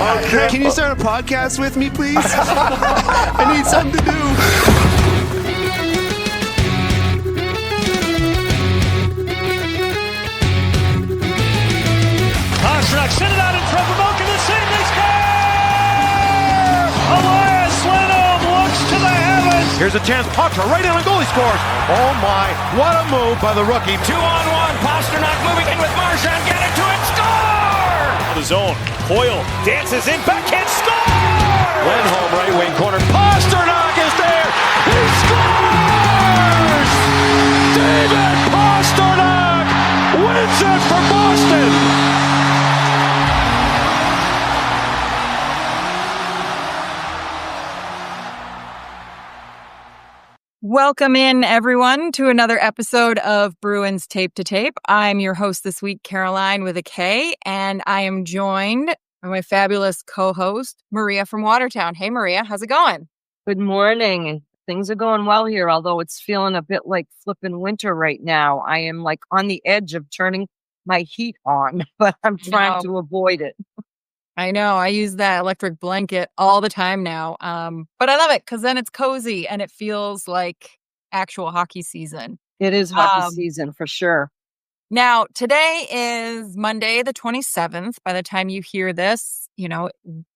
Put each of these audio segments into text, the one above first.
Okay. Can you start a podcast with me, please? I need something to do. Pastrnak sent it out in front of Malkin to save. They score! Elias Lindholm looks to the heavens. Here's a chance. Potter right in and goal. He scores. Oh my! What a move by the rookie. 2-on-1. Pastrnak moving in with Marchand. Get it to it. Score! The zone. Coyle dances in. Backhand score! Lindholm right wing corner. Pastrnak is there. He scores! David Pastrnak wins it for Boston. Welcome in, everyone, to another episode of Bruins Tape to Tape. I'm your host this week, Karoline with a K, and I am joined by my fabulous co-host, Maria from Watertown. Hey, Maria, how's it going? Good morning. Things are going well here, although it's feeling a bit like flipping winter right now. I am like on the edge of turning my heat on, but I'm trying to avoid it. I know. I use that electric blanket all the time now. But I love it because then it's cozy and it feels like actual hockey season. It is hockey season for sure. Now, today is Monday, the 27th. By the time you hear this,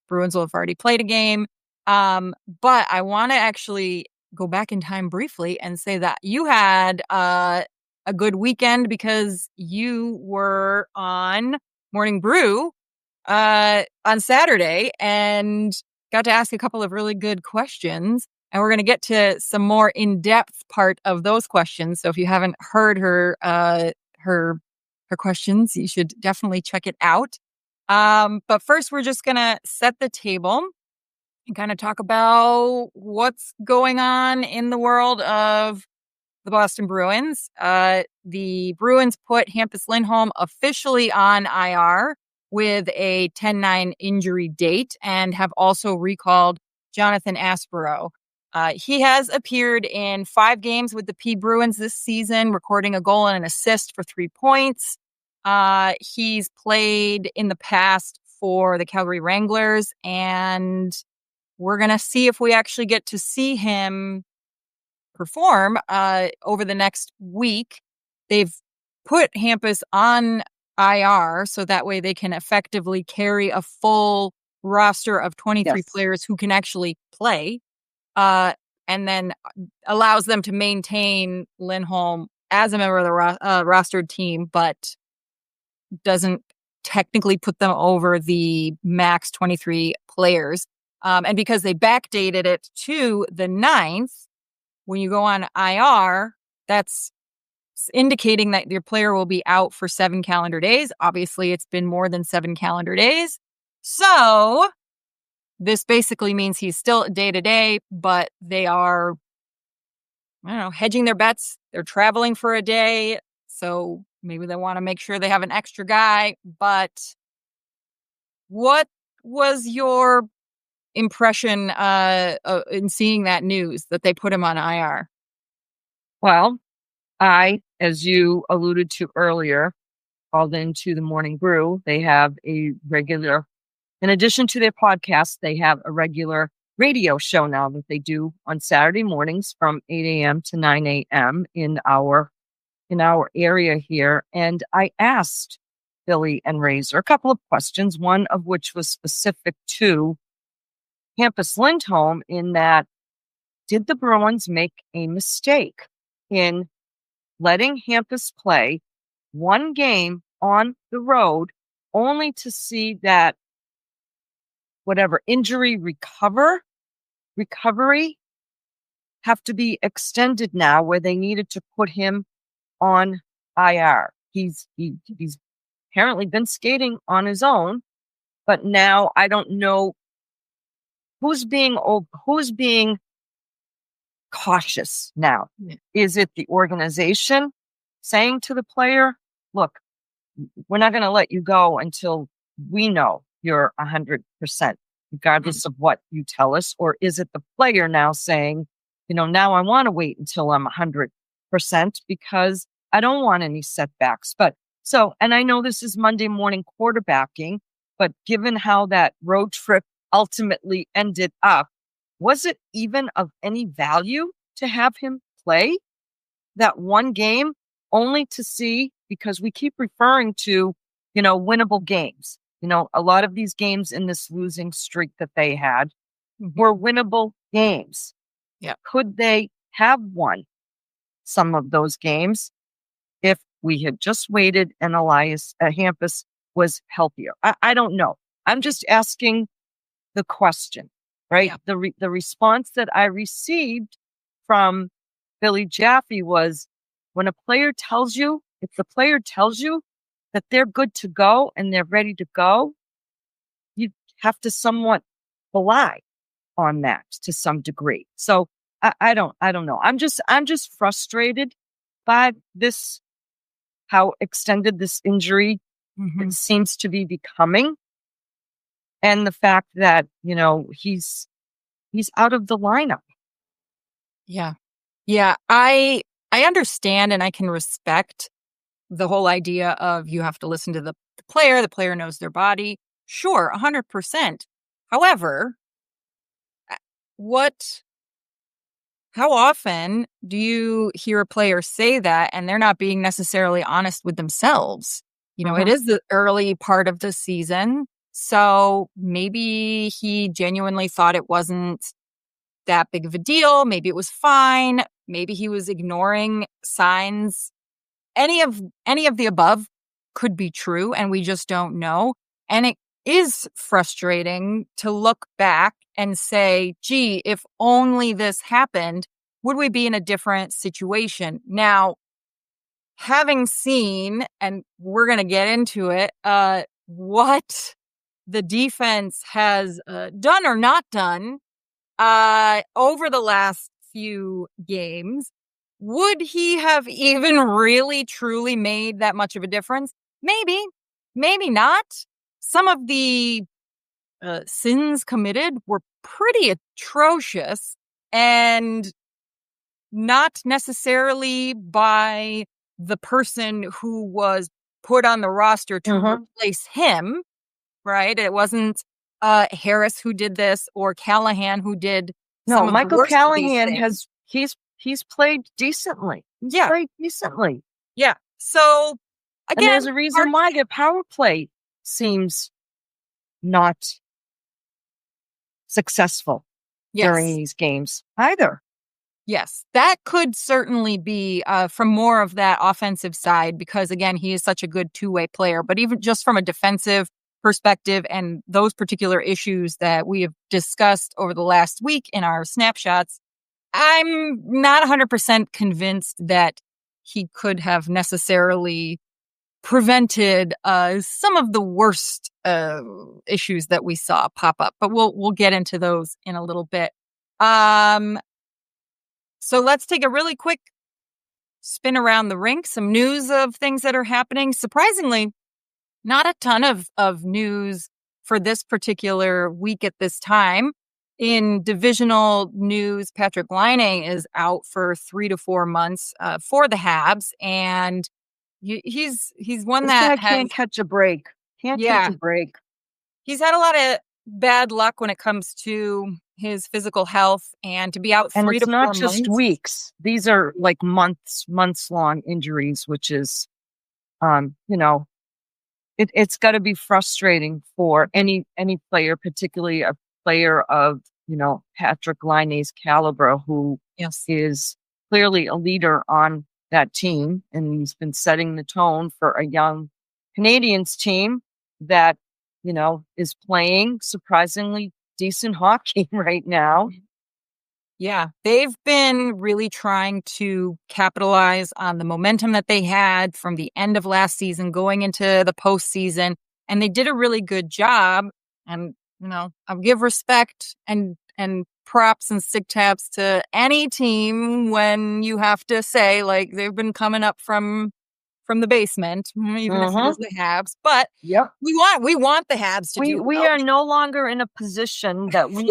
Bruins will have already played a game. But I want to actually go back in time briefly and say that you had a good weekend because you were on Morning Brew on Saturday and got to ask a couple of really good questions. And we're going to get to some more in-depth part of those questions. So if you haven't heard her questions, you should definitely check it out. But first, we're just going to set the table and kind of talk about what's going on in the world of the Boston Bruins. The Bruins put Hampus Lindholm officially on IR with a 10-9 injury date and have also recalled Jonathan Aspero. He has appeared in 5 games with the P Bruins this season, recording a goal and an assist for 3 points. He's played in the past for the Calgary Wranglers, and we're going to see if we actually get to see him perform over the next week. They've put Hampus on IR, so that way they can effectively carry a full roster of 23 players who can actually play, and then allows them to maintain Lindholm as a member of the rostered team, but doesn't technically put them over the max 23 players. And because they backdated it to the 9th, when you go on IR, that's indicating that your player will be out for 7 calendar days. Obviously, it's been more than 7 calendar days. So this basically means he's still day-to-day, but they are, hedging their bets. They're traveling for a day, so maybe they want to make sure they have an extra guy. But what was your impression in seeing that news that they put him on IR? Well, I, as you alluded to earlier, called into the Morning Brew. They have a regular, in addition to their podcast, they have a regular radio show now that they do on Saturday mornings from 8 a.m. to 9 a.m. in our area here. And I asked Billy and Razor a couple of questions, one of which was specific to Hampus Lindholm, in that, did the Bruins make a mistake in letting Hampus play one game on the road only to see that whatever injury recovery have to be extended now, where they needed to put him on IR. He's apparently been skating on his own, but now I don't know who's being cautious now. Is it the organization saying to the player, look, we're not going to let you go until we know you're 100%, regardless of what you tell us? Or is it the player now saying, now I want to wait until I'm 100% because I don't want any setbacks? And I know this is Monday morning quarterbacking, But given how that road trip ultimately ended up, was it even of any value to have him play that one game only to see, because we keep referring to, winnable games. A lot of these games in this losing streak that they had were winnable games. Yeah. Could they have won some of those games if we had just waited and Hampus was healthier? I don't know. I'm just asking the question, right? Yeah. The response that I received from Billy Jaffe was, when a player tells you, if the player tells you that they're good to go and they're ready to go, you have to somewhat rely on that to some degree. So I don't know. I'm just frustrated by this, how extended this injury it seems to be becoming. And the fact that, he's out of the lineup. Yeah. Yeah. I understand and I can respect the whole idea of you have to listen to the player knows their body. Sure, 100%. However, how often do you hear a player say that and they're not being necessarily honest with themselves? It is the early part of the season. So maybe he genuinely thought it wasn't that big of a deal. Maybe it was fine. Maybe he was ignoring signs. Any of the above could be true, and we just don't know. And it is frustrating to look back and say, gee, if only this happened, would we be in a different situation? Now, having seen, and we're going to get into it, what the defense has done or not done over the last few games, would he have even really, truly made that much of a difference? Maybe, maybe not. Some of the sins committed were pretty atrocious, and not necessarily by the person who was put on the roster to replace him, right? It wasn't Harris who did this or Callahan who did. No, Michael Callahan he's played decently. Played decently. Yeah. So again, and there's a reason why their power play seems not successful during these games either. Yes, that could certainly be from more of that offensive side, because again, he is such a good two-way player. But even just from a defensive perspective and those particular issues that we have discussed over the last week in our snapshots, I'm not 100% convinced that he could have necessarily prevented some of the worst issues that we saw pop up. But we'll get into those in a little bit. So let's take a really quick spin around the rink. Some news of things that are happening. Surprisingly, not a ton of news for this particular week at this time. In divisional news, Patrik Laine is out for 3 to 4 months for the Habs, and he's one that can't catch a break. Catch a break. He's had a lot of bad luck when it comes to his physical health, and to be out 3 to 4 months. And it's not just weeks. These are like months long injuries, which is, it's got to be frustrating for any player, particularly a player of, Patrik Laine's caliber, who is clearly a leader on that team. And he's been setting the tone for a young Canadiens team that, is playing surprisingly decent hockey right now. Yeah, they've been really trying to capitalize on the momentum that they had from the end of last season going into the postseason, and they did a really good job. And I'll give respect and props and stick taps to any team when you have to say, like, they've been coming up from the basement, even if it is the Habs. But we want the Habs to do. We are no longer in a position that we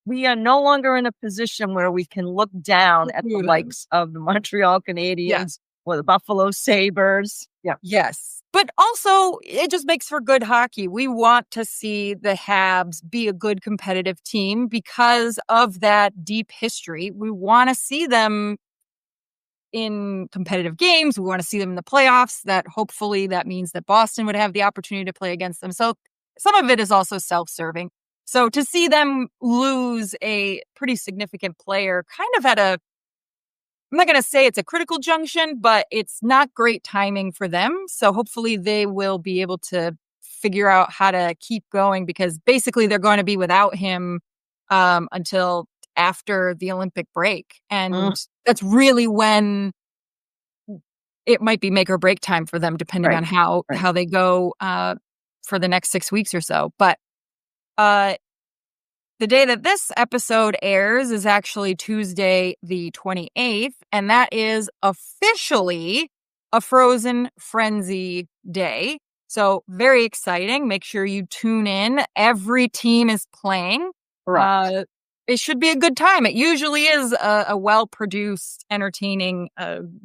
we are no longer in a position where we can look down at the likes of the Montreal Canadiens or the Buffalo Sabres. Yeah. Yes. But also, it just makes for good hockey. We want to see the Habs be a good competitive team because of that deep history. We want to see them in competitive games. We want to see them in the playoffs. That hopefully that means that Boston would have the opportunity to play against them. So some of it is also self-serving. So to see them lose a pretty significant player kind of at a, I'm not going to say it's a critical junction, but it's not great timing for them. So hopefully they will be able to figure out how to keep going, because basically they're going to be without him until after the Olympic break. And that's really when it might be make or break time for them, depending on how they go for the next 6 weeks or so. But the day that this episode airs is actually Tuesday, the 28th, and that is officially a Frozen Frenzy Day. So very exciting. Make sure you tune in. Every team is playing. It should be a good time. It usually is a well-produced, entertaining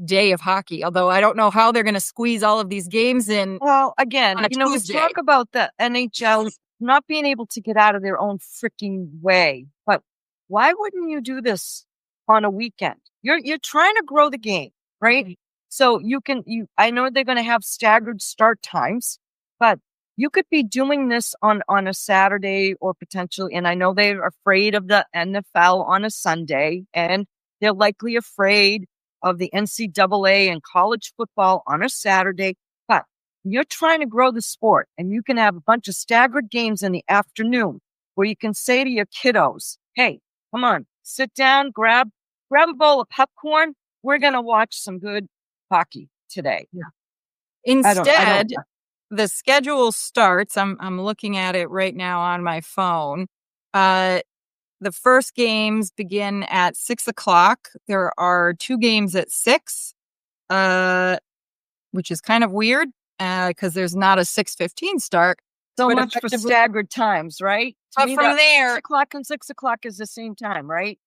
day of hockey, although I don't know how they're going to squeeze all of these games in. Well, again, we talk about the NHL not being able to get out of their own freaking way. But why wouldn't you do this on a weekend? You're trying to grow the game, right? So I know they're going to have staggered start times, but you could be doing this on a Saturday or potentially, and I know they're afraid of the NFL on a Sunday, and they're likely afraid of the NCAA and college football on a Saturday. But you're trying to grow the sport, and you can have a bunch of staggered games in the afternoon where you can say to your kiddos, hey, come on, sit down, grab a bowl of popcorn. We're going to watch some good hockey today. Yeah. Instead, the schedule starts. I'm looking at it right now on my phone. The first games begin at 6:00. There are 2 games at 6, which is kind of weird because there's not a 6:15 start. So much for staggered times, right? But from there, 6:00 and 6:00 is the same time, right?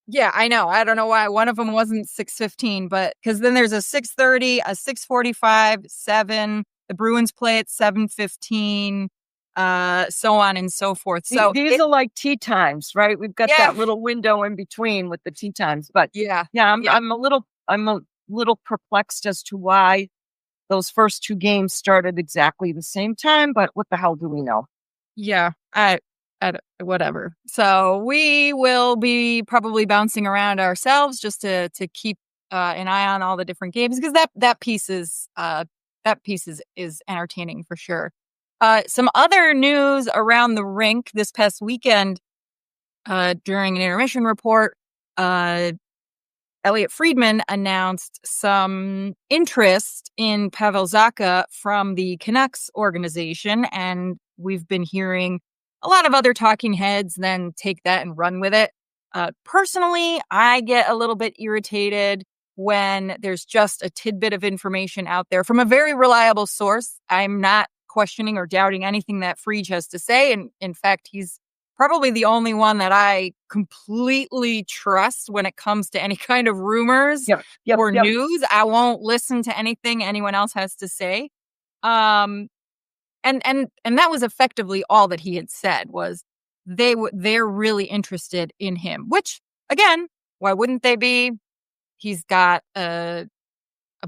Yeah, I know. I don't know why one of them wasn't 6:15, but because then there's a 6:30, a 6:45, 7. The Bruins play at 7:15, so on and so forth. So these are like tea times, right? We've got that little window in between with the tea times. But I'm a little perplexed as to why those first 2 games started exactly the same time. But what the hell do we know? Yeah, whatever. So we will be probably bouncing around ourselves just to keep an eye on all the different games, because that piece is entertaining for sure. Some other news around the rink this past weekend, during an intermission report, Elliot Friedman announced some interest in Pavel Zacha from the Canucks organization, and we've been hearing a lot of other talking heads then take that and run with it. Personally, I get a little bit irritated when there's just a tidbit of information out there from a very reliable source. I'm not questioning or doubting anything that Friedge has to say. And in fact, he's probably the only one that I completely trust when it comes to any kind of rumors or news. I won't listen to anything anyone else has to say. And that was effectively all that he had said, was they're really interested in him, which again, why wouldn't they be? He's got a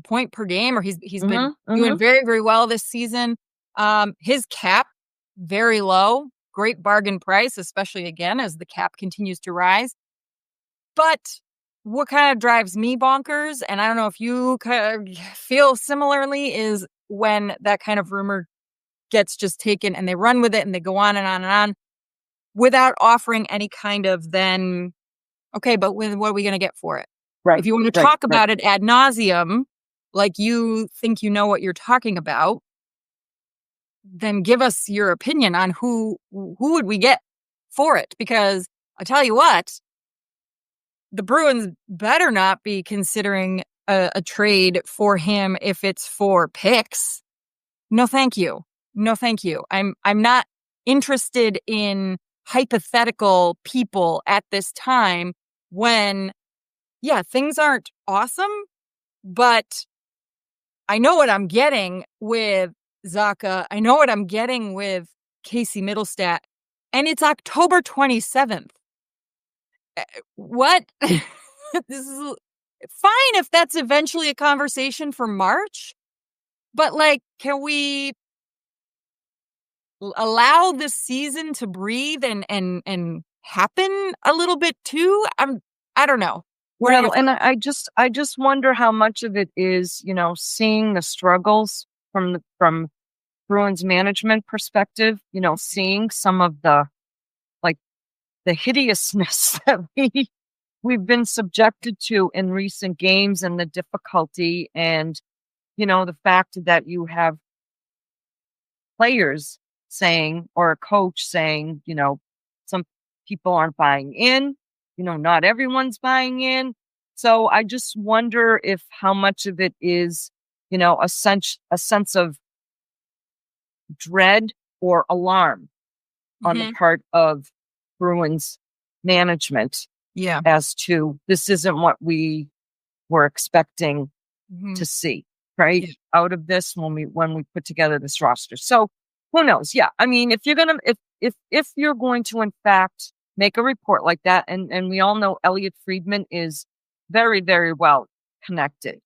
point per game, or he's been doing very, very well this season. His cap, very low, great bargain price, especially again, as the cap continues to rise. But what kind of drives me bonkers, and I don't know if you kind of feel similarly, is when that kind of rumor gets just taken and they run with it and they go on and on and on without offering any kind of then, okay, but what are we going to get for it? Right. If you want to talk about it ad nauseum, like you think you know what you're talking about, then give us your opinion on who would we get for it. Because I tell you what, the Bruins better not be considering a trade for him if it's for picks. No, thank you. No, thank you. I'm not interested in hypothetical people at this time when, things aren't awesome, but I know what I'm getting with Zaka. I know what I'm getting with Casey Middlestat. And it's October 27th. What? This is fine if that's eventually a conversation for March. But, like, can we allow this season to breathe and happen a little bit too? I don't know. Well, and I just wonder how much of it is, seeing the struggles from Bruins management perspective, seeing some of the hideousness that we've been subjected to in recent games and the difficulty and, the fact that you have players saying or a coach saying, some people aren't buying in, not everyone's buying in. So I just wonder if how much of it is, a sense of dread or alarm on the part of Bruins management. Yeah. As to this isn't what we were expecting to see, right? Yeah. Out of this when we put together this roster. So who knows? Yeah. I mean, if you're going to in fact make a report like that, and we all know Elliot Friedman is very, very well connected.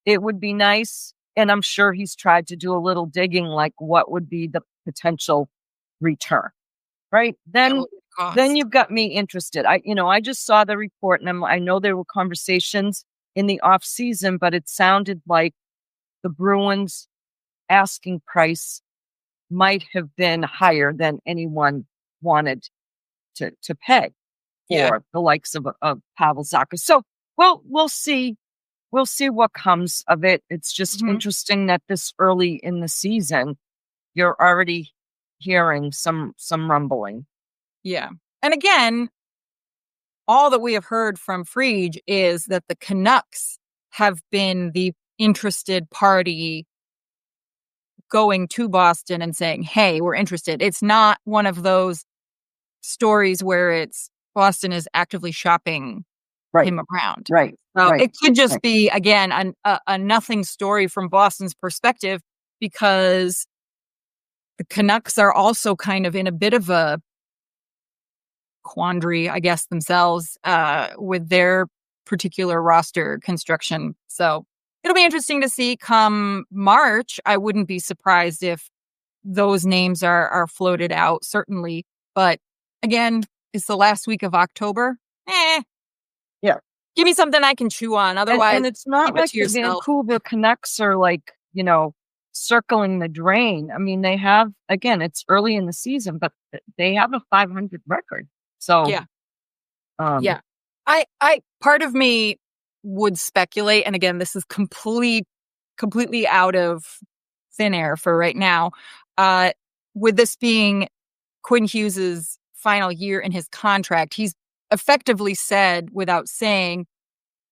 It would be nice, and I'm sure he's tried to do a little digging, like what would be the potential return, right? Then you've got me interested. I just saw the report, and I know there were conversations in the off season, but it sounded like the Bruins asking price might have been higher than anyone wanted to pay for the likes of Pavel Zacha. So, well, we'll see. We'll see what comes of it. It's just interesting that this early in the season, you're already hearing some rumbling. Yeah. And again, all that we have heard from Frege is that the Canucks have been the interested party going to Boston and saying, hey, we're interested. It's not one of those stories where it's Boston is actively shopping him around. Right. It could just be, again, a nothing story from Boston's perspective, because the Canucks are also kind of in a bit of a quandary, I guess, themselves with their particular roster construction. So it'll be interesting to see come March. I wouldn't be surprised if those names are floated out, certainly. But again, it's the last week of October. Yeah. Give me something I can chew on. Otherwise, and it's not like the Vancouver Canucks are like, circling the drain. I mean, they have, again, it's early in the season, but they have a 500 record. So, yeah. I part of me would speculate, and again, this is completely out of thin air for right now. With this being Quinn Hughes's final year in his contract, he's effectively said, without saying,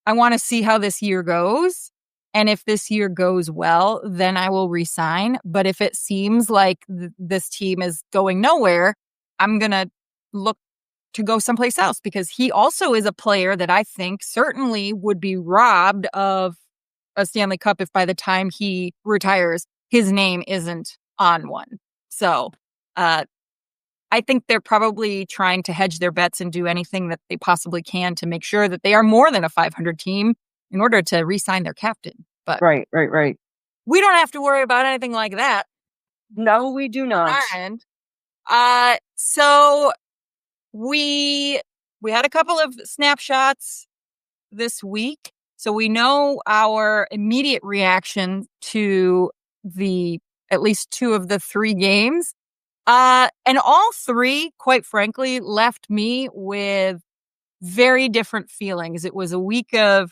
I want to see how this year goes. And if this year goes well, then I will resign. But if it seems like this team is going nowhere, I'm going to look to go someplace else, because he also is a player that I think certainly would be robbed of a Stanley Cup if by the time he retires, his name isn't on one. So I think they're probably trying to hedge their bets and do anything that they possibly can to make sure that they are more than a 500 team in order to re-sign their captain. But right. We don't have to worry about anything like that. No, we do not. So we had a couple of snapshots this week. So we know our immediate reaction to at least two of the three games. And all three, quite frankly, left me with very different feelings. It was a week of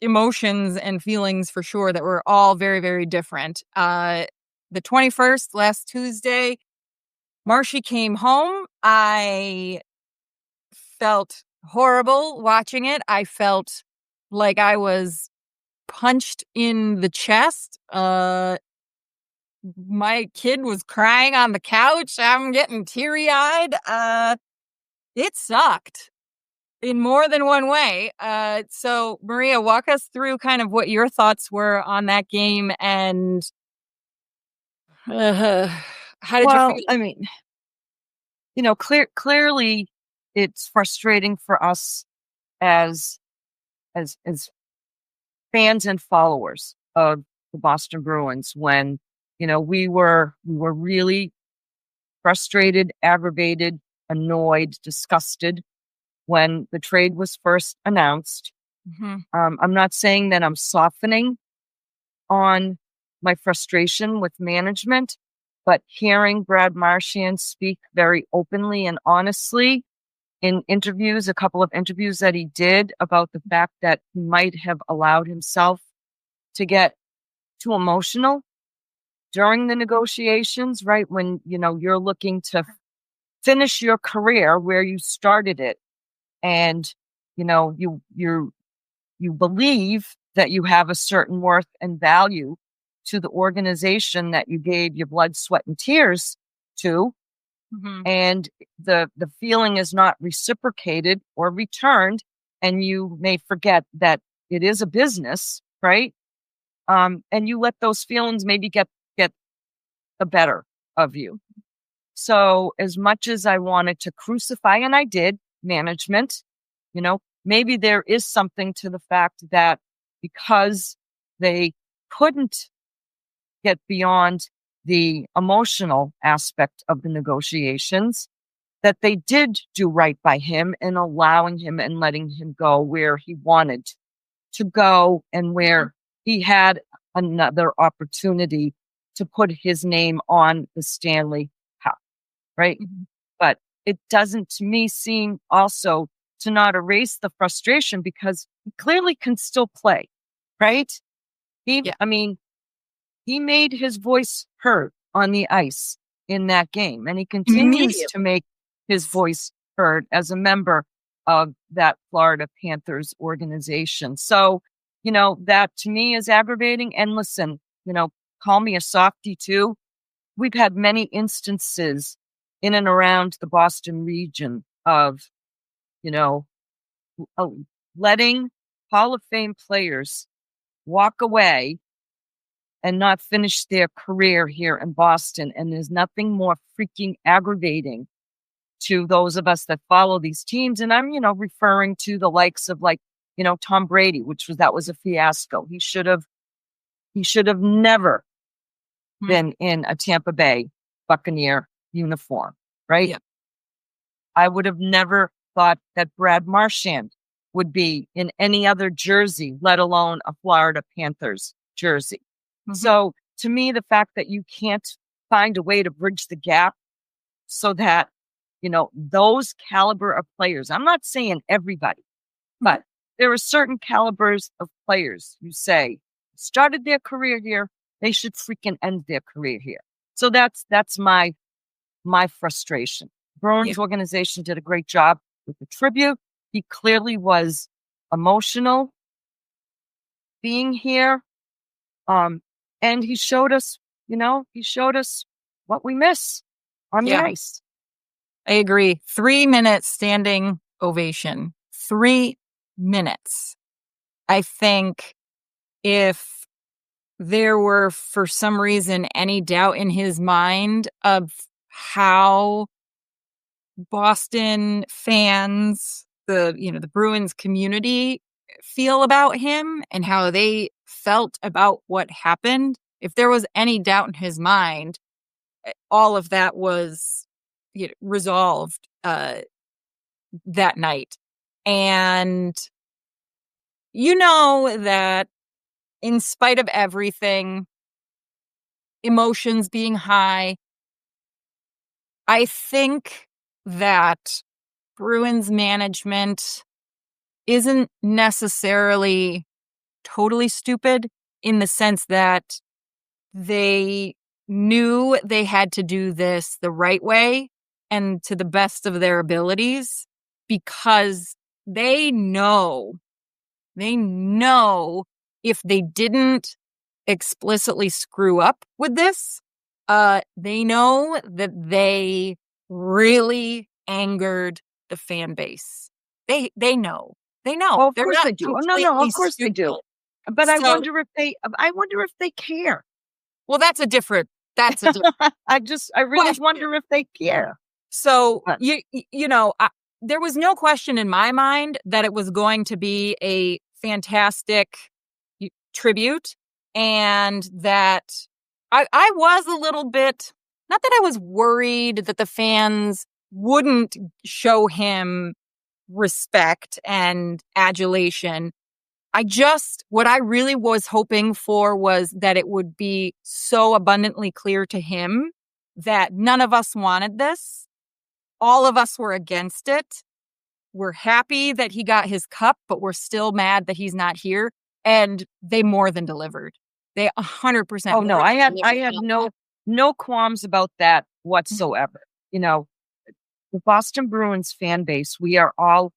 emotions and feelings for sure that were all very, very different. The 21st, last Tuesday, Marshy came home. I felt horrible watching it. I felt like I was punched in the chest. My kid was crying on the couch. I'm getting teary-eyed. It sucked. in more than one way. So Maria, walk us through kind of what your thoughts were on that game and how did you Well, feel? I mean, clearly it's frustrating for us as as fans and followers of the Boston Bruins when, we were really frustrated, aggravated, annoyed, disgusted when the trade was first announced. Mhm. I'm not saying that I'm softening on my frustration with management, but hearing Brad Marchand speak very openly and honestly in interviews, a couple of interviews that he did about the fact that he might have allowed himself to get too emotional during the negotiations, right? When, you're looking to finish your career where you started it and, you believe that you have a certain worth and value to the organization that you gave your blood, sweat, and tears to, Mhm. and the feeling is not reciprocated or returned, and you may forget that it is a business, right? And you let those feelings maybe get the better of you. So as much as I wanted to crucify, and I did, management, maybe there is something to the fact that because they couldn't get beyond the emotional aspect of the negotiations, that they did do right by him in allowing him and letting him go where he wanted to go and where he had another opportunity to put his name on the Stanley Cup, right? Mhm. But it doesn't to me seem also to not erase the frustration because he clearly can still play, right? Yeah. I mean, he made his voice heard on the ice in that game, and he continues Immediately. to make his voice heard as a member of that Florida Panthers organization. So, that to me is aggravating. And listen, call me a softie too. We've had many instances in and around the Boston region of, you know, letting Hall of Fame players walk away and not finish their career here in Boston. And there's nothing more freaking aggravating to those of us that follow these teams. And I'm, referring to the likes of Tom Brady, that was a fiasco. He should have never Hmm. been in a Tampa Bay Buccaneer uniform, right? Yeah. I would have never thought that Brad Marchand would be in any other jersey, let alone a Florida Panthers jersey. Mhm. So to me, the fact that you can't find a way to bridge the gap so that, those caliber of players, I'm not saying everybody, but there are certain calibers of players you say started their career here, they should freaking end their career here. So that's my frustration. Bruins organization did a great job with the tribute. He clearly was emotional being here. And he showed us, what we miss on the Yeah. ice. I agree. 3 minutes standing ovation. 3 minutes. I think if there were, for some reason, any doubt in his mind of how Boston fans, the Bruins community feel about him and how they felt about what happened, if there was any doubt in his mind, all of that was resolved that night. And that in spite of everything, emotions being high, I think that Bruins management isn't necessarily totally stupid in the sense that they knew they had to do this the right way and to the best of their abilities because they know if they didn't explicitly screw up with this, they know that they really angered the fan base. They know. They know. Oh, of They're course not they do. Oh, no, completely of course they do. stupid. But I So, wonder if they care. well, that's a different I really question. wonder if they care. So, But there was no question in my mind that it was going to be a fantastic tribute, and that I was a little bit, not that I was worried that the fans wouldn't show him respect and adulation. What I really was hoping for was that it would be so abundantly clear to him that none of us wanted this. All of us were against it. We're happy that he got his cup, but we're still mad that he's not here. And they more than delivered. They 100%. oh no, more I than had delivered. no qualms about that whatsoever. You know, the Boston Bruins fan base, we are all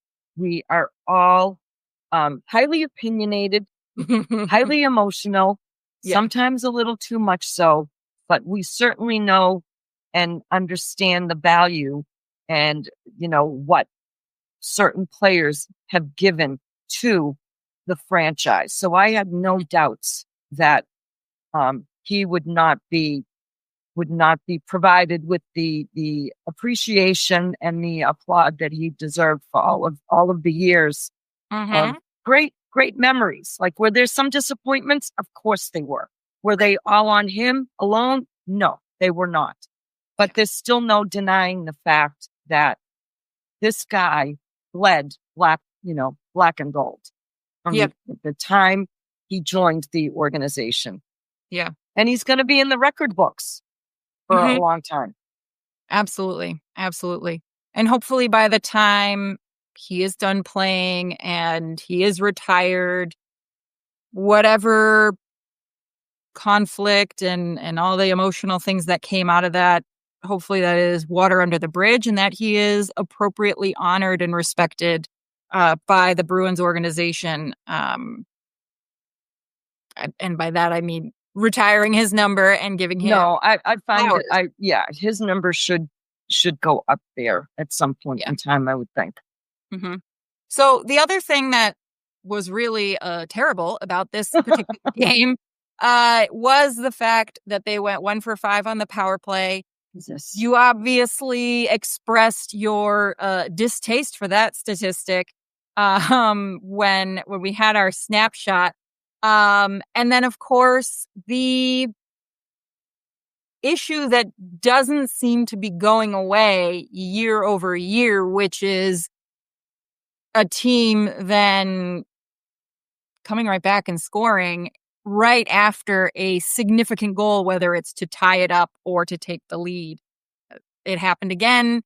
highly opinionated, highly emotional, Yeah. sometimes a little too much so, but we certainly know and understand the value and, what certain players have given to the franchise. So I had no doubts that he would not be provided with the appreciation and the applaud that he deserved for all of the years of great memories. Like, were there some disappointments? Of course they were. Were they all on him alone? No, they were not. But there's still no denying the fact that this guy bled black and gold from the time he joined the organization. Yeah. And he's going to be in the record books for a long time. Absolutely. Absolutely. And hopefully by the time he is done playing and he is retired, whatever conflict and all the emotional things that came out of that, hopefully that is water under the bridge, and that he is appropriately honored and respected by the Bruins organization. And by that, I mean retiring his number and giving him. No, I find flowers. his number should go up there at some point in time, I would think. Mm-hmm. So the other thing that was really terrible about this particular game was the fact that they went 1 for 5 on the power play. Jesus. You obviously expressed your distaste for that statistic when we had our snapshot. And then, of course, the issue that doesn't seem to be going away year over year, which is a team then coming right back and scoring right after a significant goal, whether it's to tie it up or to take the lead. It happened again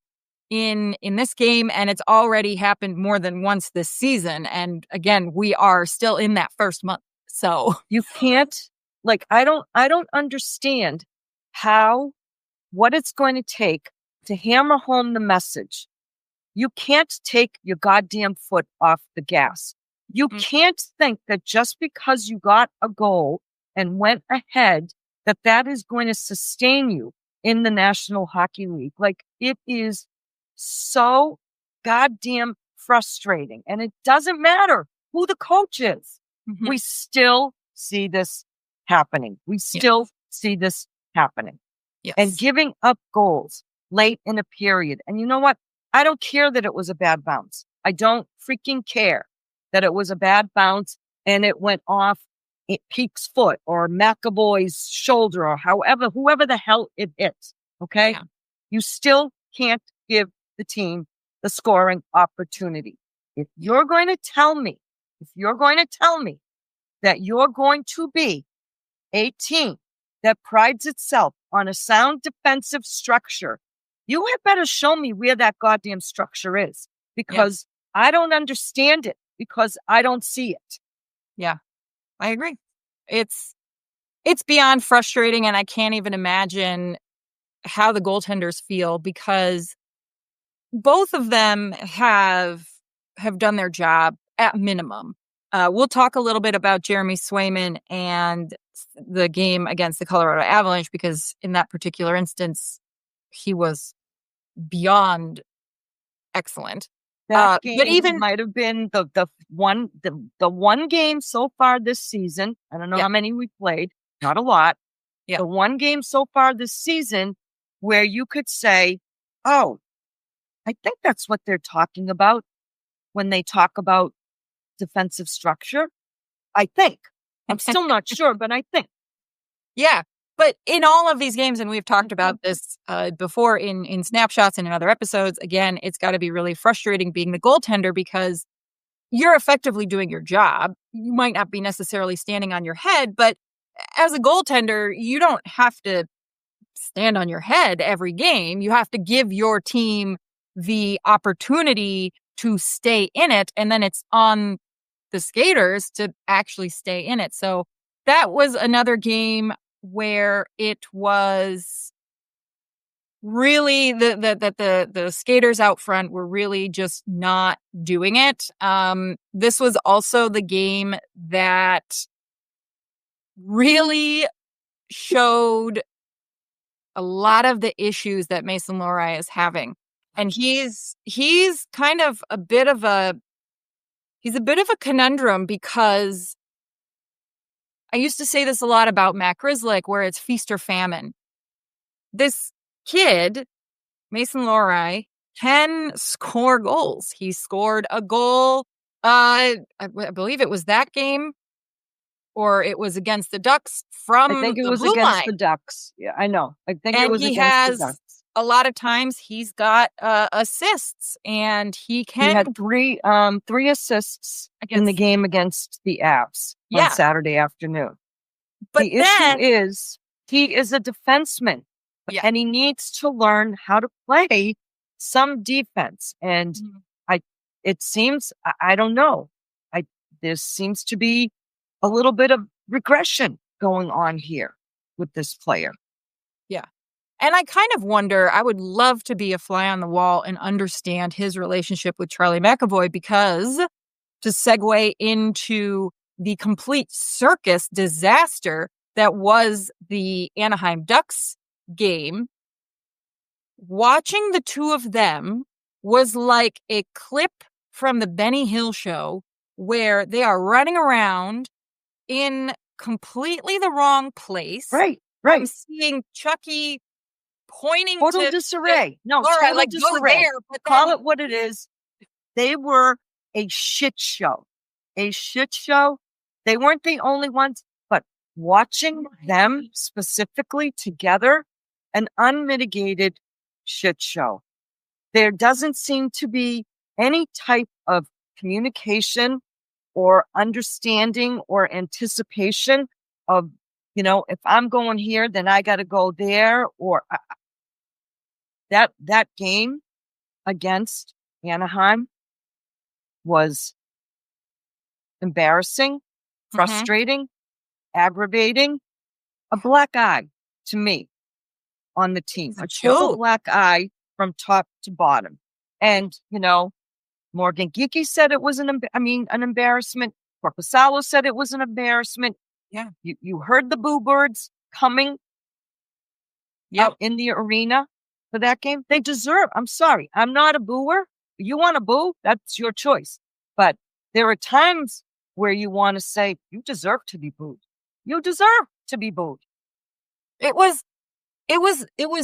in this game, and it's already happened more than once this season. And again, we are still in that first month. So you can't, I don't understand what it's going to take to hammer home the message. You can't take your goddamn foot off the gas. You can't think that just because you got a goal and went ahead, that is going to sustain you in the National Hockey League. It is so goddamn frustrating. And it doesn't matter who the coach is. Mm-hmm. We still see this happening. We still see this happening. Yes. And giving up goals late in a period. And you know what? I don't care that it was a bad bounce. I don't freaking care that it was a bad bounce and it went off Peake's foot or McAvoy's shoulder or whoever the hell it hits. Okay. Yeah. You still can't give the team the scoring opportunity. If you're going to tell me that you're going to be a team that prides itself on a sound defensive structure, you had better show me where that goddamn structure is, because I don't understand it, because I don't see it. Yeah, I agree. It's beyond frustrating, and I can't even imagine how the goaltenders feel, because both of them have done their job at minimum. We'll talk a little bit about Jeremy Swayman and the game against the Colorado Avalanche, because in that particular instance, he was beyond excellent. That But game even might have been the one game so far this season. I don't know Yeah. how many we played, not a lot. Yeah. The one game so far this season where you could say, "Oh, I think that's what they're talking about when they talk about defensive structure." I think. I'm still not sure, but I think. Yeah. But in all of these games, and we've talked about this before in snapshots and in other episodes, again, it's got to be really frustrating being the goaltender because you're effectively doing your job. You might not be necessarily standing on your head, but as a goaltender, you don't have to stand on your head every game. You have to give your team the opportunity to stay in it, and then it's on the skaters to actually stay in it. So that was another game where it was really the skaters out front were really just not doing it. This was also the game that really showed a lot of the issues that Mason Lohrei is having. And he's kind of a bit of a conundrum because I used to say this a lot about Matt Grzelcyk, where it's feast or famine. This kid, Mason Lohrei, can score goals. He scored a goal. I believe it was that game, or it was against the Ducks from I think it the was blue against line. the Ducks. Yeah, I know. I think it And was he against has the Ducks. a lot of times he's got assists, and he He can had three assists in the against. game against the Avs Yeah. on Saturday afternoon. But The then, issue is he is a defenseman, Yeah. and he needs to learn how to play some defense. And Mhm. it seems, I don't know, there seems to be a little bit of regression going on here with this player. And I kind of wonder, I would love to be a fly on the wall and understand his relationship with Charlie McAvoy, because to segue into the complete circus disaster that was the Anaheim Ducks game, watching the two of them was like a clip from the Benny Hill show where they are running around in completely the wrong place. Right. I'm seeing Chucky pointing Total to disarray. No, Laura, total like, go disarray. there, but Call then- it what it is. They were a shit show. A shit show. They weren't the only ones, but watching them specifically together, an unmitigated shit show. There doesn't seem to be any type of communication or understanding or anticipation of, if I'm going here, then I got to go there. Or that game against Anaheim was embarrassing, frustrating, aggravating, a black eye to me on the team. It's a A total joke. black eye from top to bottom. And, Morgan Geekie said it was an embarrassment. Corpusalo said it was an embarrassment. Yeah. You heard the boo birds coming out in the arena for that game. They deserve. I'm sorry. I'm not a booer. You want to boo? That's your choice. But there are times where you want to say, you deserve to be booed. You deserve to be booed. It was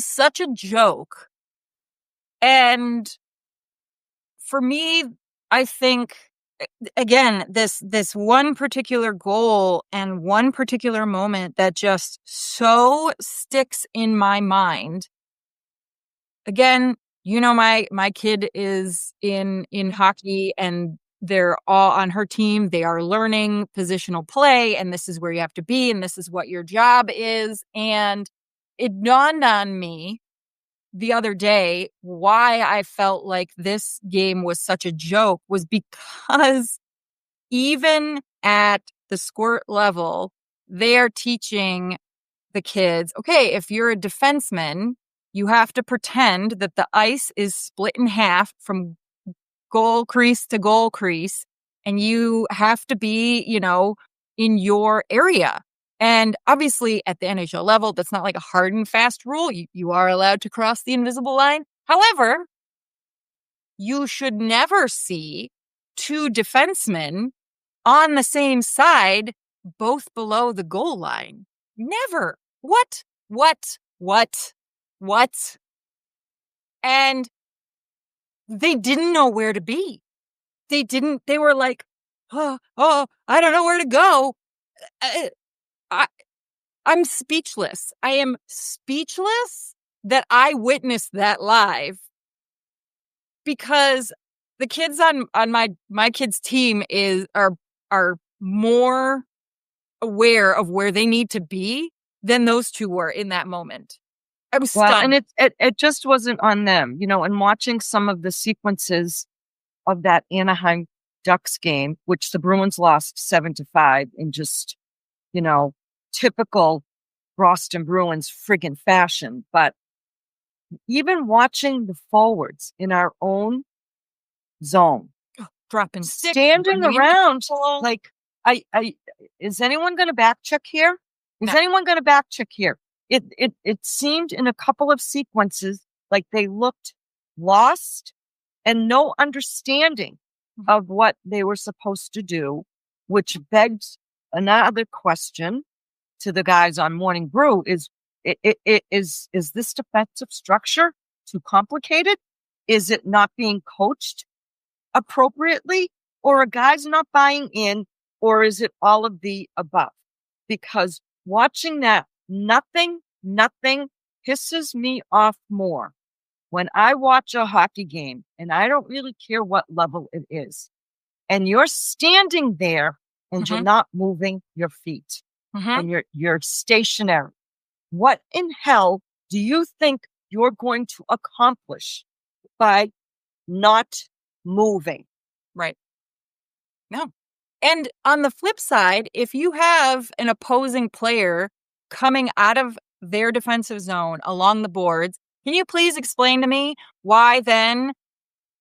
such a joke. And for me, I think, again, this one particular goal and one particular moment that just so sticks in my mind. Again, my kid is in hockey, and they're all on her team. They are learning positional play, and this is where you have to be, and this is what your job is. And it dawned on me the other day why I felt like this game was such a joke was because even at the squirt level, they are teaching the kids, okay, if you're a defenseman, you have to pretend that the ice is split in half from goal crease to goal crease, and you have to be, in your area. And obviously at the NHL level, that's not like a hard and fast rule. You are allowed to cross the invisible line. However, you should never see two defensemen on the same side, both below the goal line. Never. What? And they didn't know where to be. They were like, oh, I don't know where to go. I'm speechless. I am speechless that I witnessed that live, because the kids on my kids' team are more aware of where they need to be than those two were in that moment. I was stunned. And it just wasn't on them, and watching some of the sequences of that Anaheim Ducks game, which the Bruins lost 7-5 in just, typical Boston Bruins friggin' fashion. But even watching the forwards in our own zone, dropping sticks, standing around, like, is anyone going to back check here? Is anyone going to back check here? It seemed in a couple of sequences like they looked lost and no understanding of what they were supposed to do, which begs another question to the guys on Morning Brew: is this defensive structure too complicated? Is it not being coached appropriately, or are guys not buying in, or is it all of the above? Because watching that, nothing pisses me off more when I watch a hockey game, and I don't really care what level it is, and you're standing there and you're not moving your feet and you're stationary. What in hell do you think you're going to accomplish by not moving? Right. No. And on the flip side, if you have an opposing player coming out of their defensive zone along the boards, can you please explain to me why then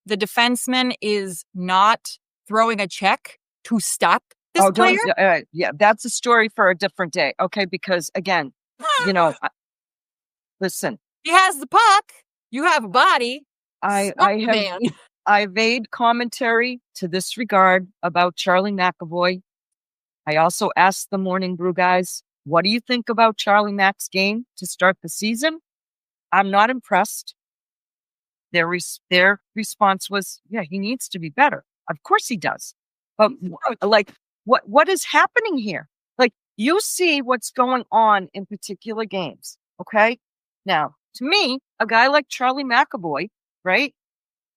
the defenseman is not throwing a check to stop this player? Yeah, that's a story for a different day. Okay, because again, listen. He has the puck. You have a body. I've made commentary to this regard about Charlie McAvoy. I also asked the Morning Brew guys, what do you think about Charlie Mack's game to start the season? I'm not impressed. Their response was, yeah, he needs to be better. Of course he does. But what is happening here? Like, you see what's going on in particular games. Okay. Now, to me, a guy like Charlie McAvoy, right?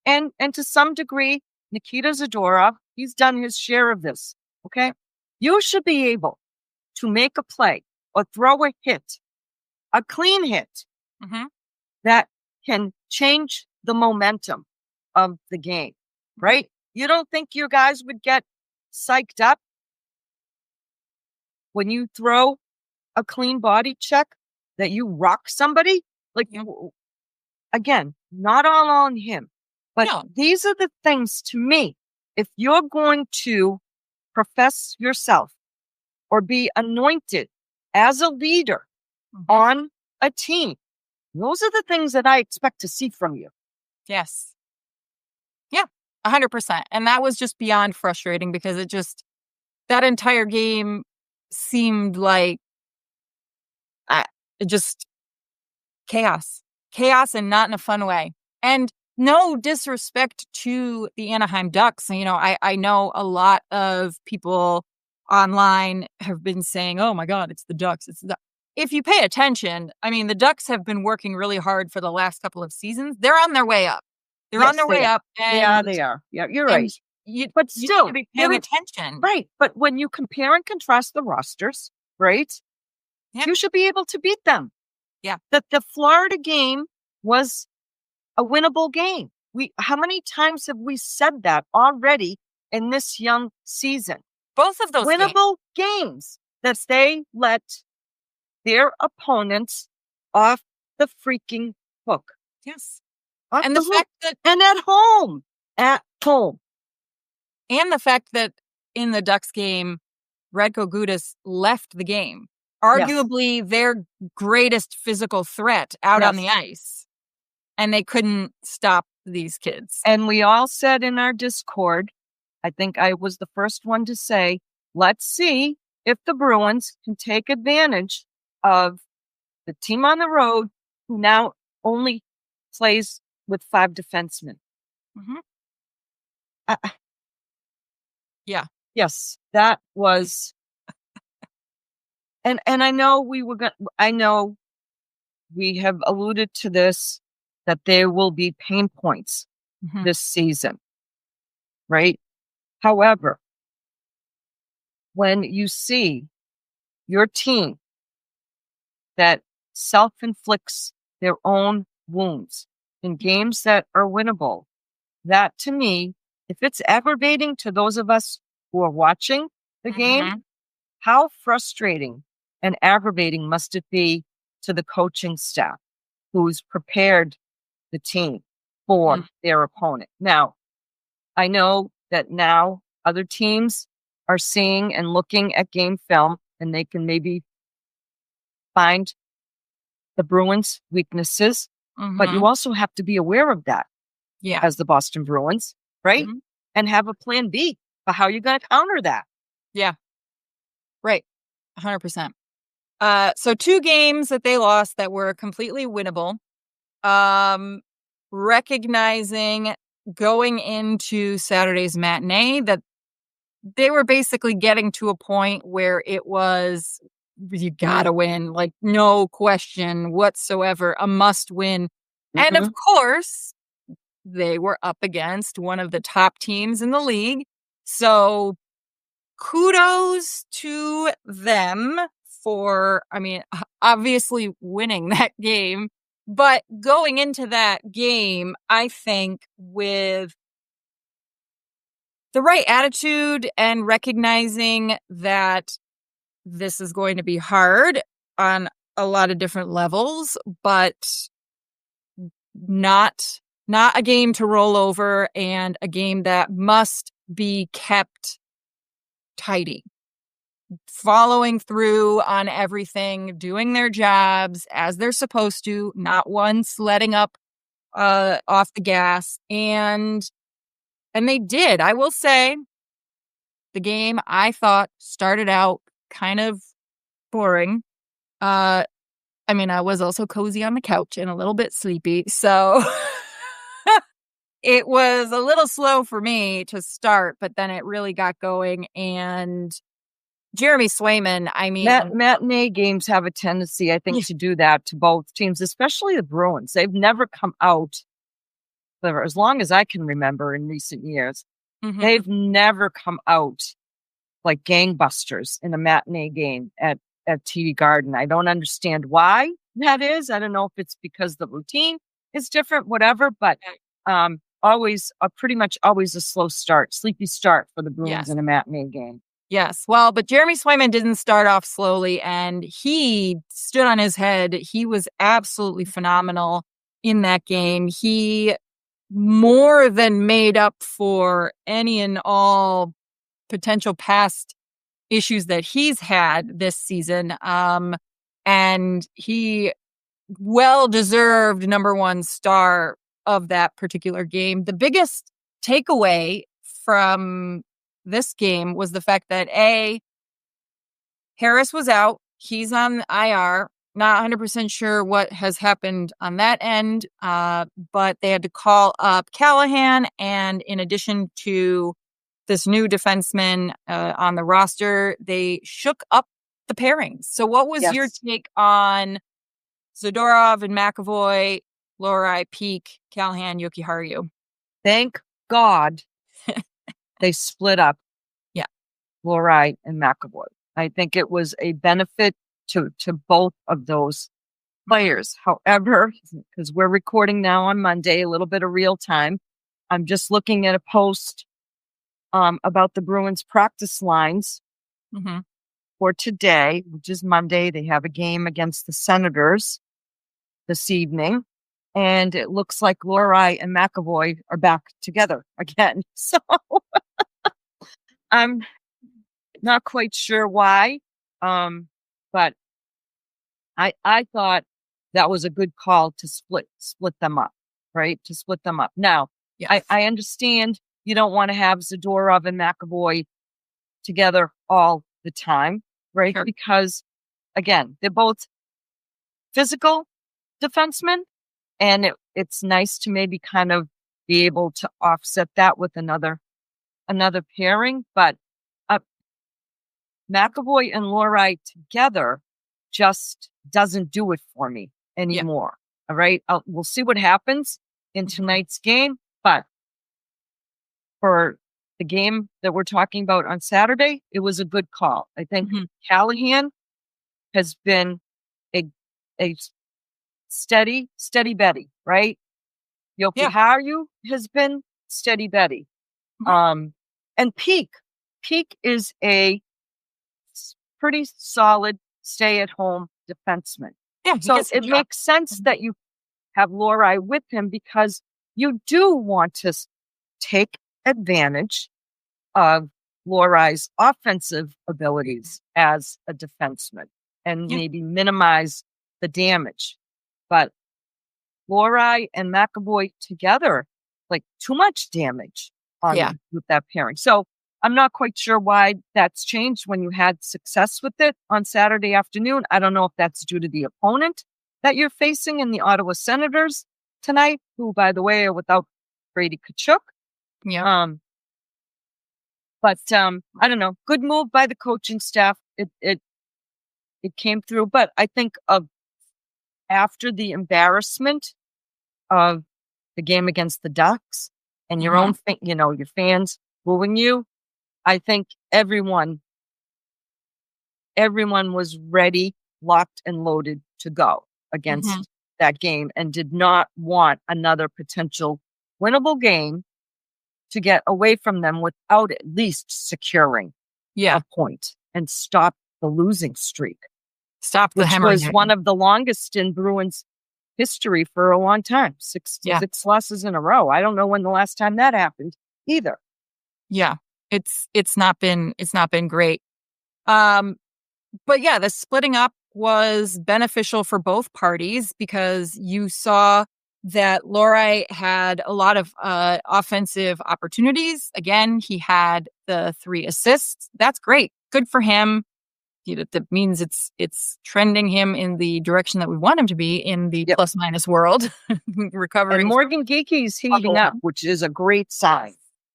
And to some degree, Nikita Zadorov, he's done his share of this. Okay. You should be able to make a play or throw a hit, a clean hit that can change the momentum of the game, right? You don't think your guys would get psyched up when you throw a clean body check that you rock somebody? Like, again, not all on him, but these are the things to me. If you're going to profess yourself or be anointed as a leader on a team, those are the things that I expect to see from you. Yes. Yeah, 100%. And that was just beyond frustrating, because that entire game seemed like just chaos, and not in a fun way. And no disrespect to the Anaheim Ducks. I know a lot of people online have been saying, oh my God, it's the Ducks. If you pay attention, the Ducks have been working really hard for the last couple of seasons. They're on their way up. They're on their way up. And, yeah, they are. Yeah, you're right. But still, you be paying attention. Right. But when you compare and contrast the rosters, right, you should be able to beat them. Yeah. The Florida game was a winnable game. How many times have we said that already in this young season? Both of those winnable games that they let their opponents off the freaking hook. Yes. And the fact that, and at home. And the fact that in the Ducks game, Radko Gudas left the game. Arguably their greatest physical threat out on the ice. And they couldn't stop these kids. And we all said in our Discord, I think I was the first one to say, let's see if the Bruins can take advantage of the team on the road who now only plays with 5 defensemen. Mhm. Yeah. Yes, that was. And I know I know we have alluded to this, that there will be pain points this season, right? However, when you see your team that self-inflicts their own wounds in games that are winnable, that to me, if it's aggravating to those of us who are watching the game, how frustrating and aggravating must it be to the coaching staff who's prepared the team for their opponent? Now, I know that now other teams are seeing and looking at game film, and they can maybe find the Bruins' weaknesses, but you also have to be aware of that as the Boston Bruins, right? And have a plan B for how you're going to counter that. Yeah. Right. 100%. So 2 games that they lost that were completely winnable. Recognizing going into Saturday's matinee that they were basically getting to a point where it was, you gotta win, like no question whatsoever, a must win. And of course, they were up against one of the top teams in the league. So kudos to them for, obviously winning that game, but going into that game, I think with the right attitude and recognizing that this is going to be hard on a lot of different levels, but not a game to roll over and a game that must be kept tidy. Following through on everything, doing their jobs as they're supposed to, not once letting up off the gas, and they did. I will say the game, I thought, started out kind of boring. I was also cozy on the couch and a little bit sleepy, so it was a little slow for me to start, but then it really got going. And Jeremy Swayman, matinee games have a tendency, I think, to do that to both teams, especially the Bruins. They've never come out, for as long as I can remember in recent years, they've never come out like gangbusters in a matinee game at TD Garden. I don't understand why that is. I don't know if it's because the routine is different, whatever, but pretty much always a sleepy start for the Bruins in a matinee game. Yes. Well, but Jeremy Swayman didn't start off slowly, and he stood on his head. He was absolutely phenomenal in that game. He more than made up for any and all potential past issues that he's had this season. And he well-deserved number 1 star of that particular game. The biggest takeaway from this game was the fact that Harris was out. He's on IR. Not 100% sure what has happened on that end, but they had to call up Callahan. And in addition to this new defenseman on the roster, they shook up the pairings. So what was your take on Zadorov and McAvoy, Lohrei, Peak, Callahan, Jokiharju? Thank God they split up Lohrei and McAvoy. I think it was a benefit to both of those players. However, because we're recording now on Monday, a little bit of real time, I'm just looking at a post about the Bruins practice lines for today, which is Monday. They have a game against the Senators this evening, and it looks like Lohrei and McAvoy are back together again. So I'm not quite sure why, but I thought that was a good call to split them up. right? To split them up. Now, Yes. I understand you don't want to have Zadorov and McAvoy together all the time, right? Sure. Because again, they're both physical defensemen, and it's nice to maybe kind of be able to offset that with another pairing. But McAvoy and Lori together just doesn't do it for me anymore. All right. We'll see what happens in tonight's game. But for the game that we're talking about on Saturday, it was a good call. I think Callahan has been a steady Betty, right? Jokiharju has been steady Betty. And Peak is a pretty solid stay-at-home defenseman. Yeah. So it makes sense that you have Lori with him because you do want to take advantage of Lori's offensive abilities as a defenseman and maybe minimize the damage. But Lori and McAvoy together, like too much damage with that pairing. So I'm not quite sure why that's changed when you had success with it on Saturday afternoon. I don't know if that's due to the opponent that you're facing in the Ottawa Senators tonight, who, by the way, are without Brady Tkachuk. Yeah. But I don't know. Good move by the coaching staff. It came through. But I think after the embarrassment of the game against the Ducks and your own, your fans booing you, I think everyone was ready, locked and loaded to go against that game and did not want another potential winnable game to get away from them without at least securing a point and stop the losing streak. Stop the hemorrhaging. Which was one of the longest in Bruins history for a long time. Six losses in a row. I don't know when the last time that happened either. Yeah. It's not been great. But yeah, the splitting up was beneficial for both parties because you saw that Lori had a lot of offensive opportunities. Again, he had the 3 assists. That's great. Good for him. That means it's trending him in the direction that we want him to be in the plus minus world. Recovering. And Morgan Geeky's heating up, which is a great sign.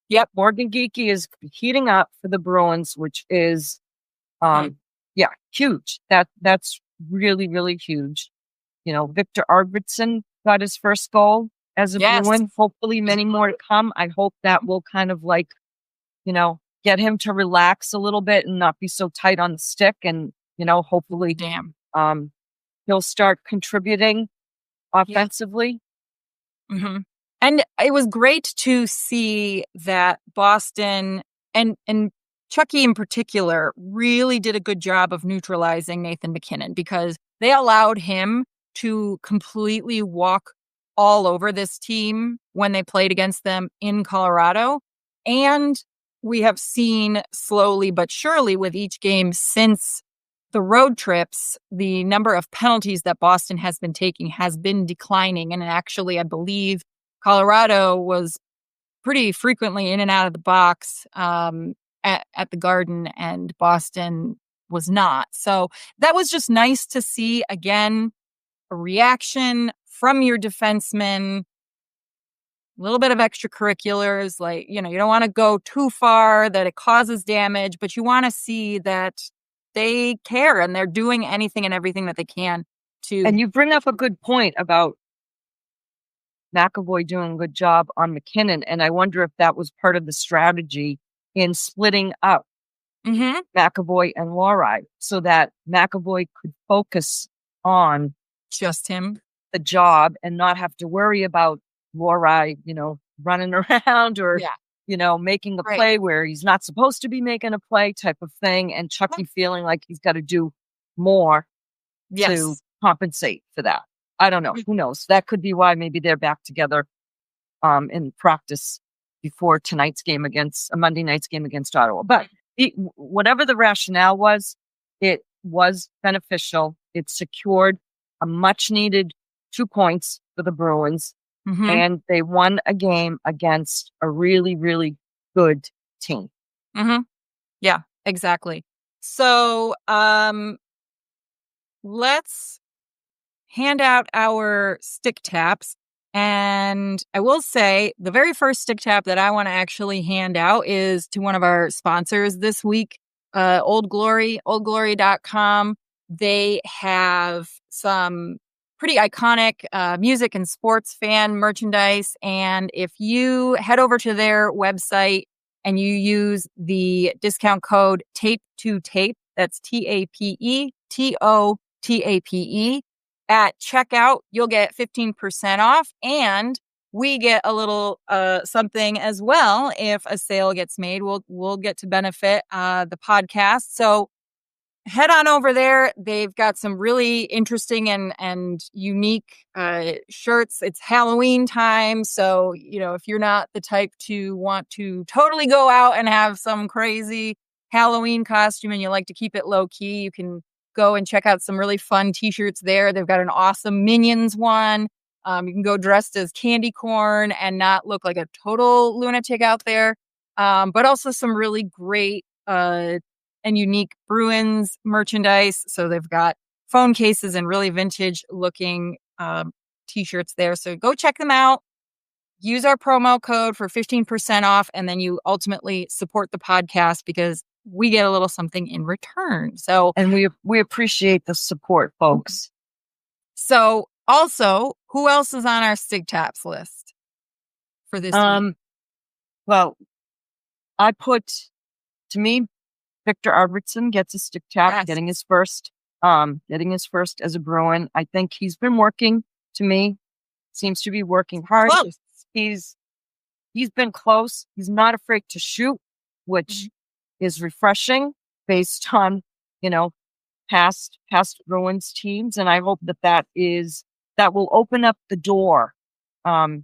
Yep, Morgan Geeky is heating up for the Bruins, which is huge. That's really, really huge. Victor Arvidsson got his first goal as a Bruin. Hopefully many more to come. I hope that will kind of get him to relax a little bit and not be so tight on the stick. And, hopefully he'll start contributing offensively. And it was great to see that Boston and Chucky in particular really did a good job of neutralizing Nathan MacKinnon because they allowed him to completely walk all over this team when they played against them in Colorado. And we have seen slowly but surely with each game since the road trips, the number of penalties that Boston has been taking has been declining. And actually, I believe Colorado was pretty frequently in and out of the box at the Garden, and Boston was not. So that was just nice to see, again, a reaction from your defensemen, a little bit of extracurriculars, like, you don't want to go too far that it causes damage, but you want to see that they care and they're doing anything and everything that they can to. And you bring up a good point about McAvoy doing a good job on MacKinnon. And I wonder if that was part of the strategy in splitting up McAvoy and Lori so that McAvoy could focus on just him, the job, and not have to worry about Lori, running around or, making a play where he's not supposed to be making a play type of thing. And Chucky feeling like he's got to do more to compensate for that. I don't know. Who knows? That could be why maybe they're back together in practice before tonight's game against Monday night's game against Ottawa. But whatever the rationale was, it was beneficial. It secured a much needed 2 points for the Bruins. and they won a game against a really, really good team. Yeah, exactly. So let's hand out our stick taps. And I will say the very first stick tap that I want to actually hand out is to one of our sponsors this week, Old Glory, oldglory.com. They have some pretty iconic music and sports fan merchandise. And if you head over to their website and you use the discount code TAPE2TAPE, that's TAPETOTAPE, at checkout, you'll get 15% off, and we get a little something as well. If a sale gets made, we'll get to benefit the podcast. So head on over there. They've got some really interesting and unique shirts. It's Halloween time, so if you're not the type to want to totally go out and have some crazy Halloween costume and you like to keep it low key, you can go and check out some really fun t-shirts there. They've got an awesome Minions one. You can go dressed as candy corn and not look like a total lunatic out there. But also some really great and unique Bruins merchandise. So they've got phone cases and really vintage looking t-shirts there. So go check them out. Use our promo code for 15% off. And then you ultimately support the podcast because we get a little something in return. So, and we appreciate the support, folks. So also, who else is on our Stig Taps list for this week? Well, I put, to me, Victor Arvidsson gets a Stig Tap, Yes. getting his first as a Bruin. I think he's been working, to me, seems to be working hard. Close. He's been close. He's not afraid to shoot, which is refreshing based on, past Bruins teams. And I hope that will open up the door to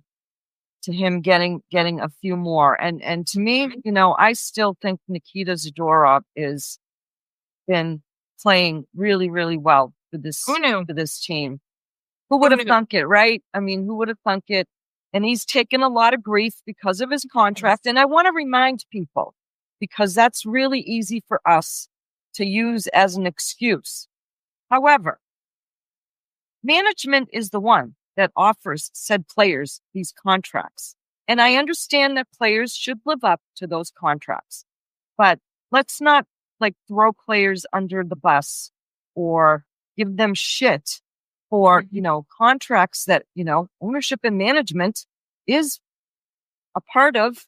him getting a few more. And to me, I still think Nikita Zadorov is been playing really, really well for this team. Who would have thunk it, right? I mean, who would have thunk it? And he's taken a lot of grief because of his contract. And I want to remind people, because that's really easy for us to use as an excuse. However, management is the one that offers said players these contracts. And I understand that players should live up to those contracts. But let's not throw players under the bus or give them shit for, contracts that, ownership and management is a part of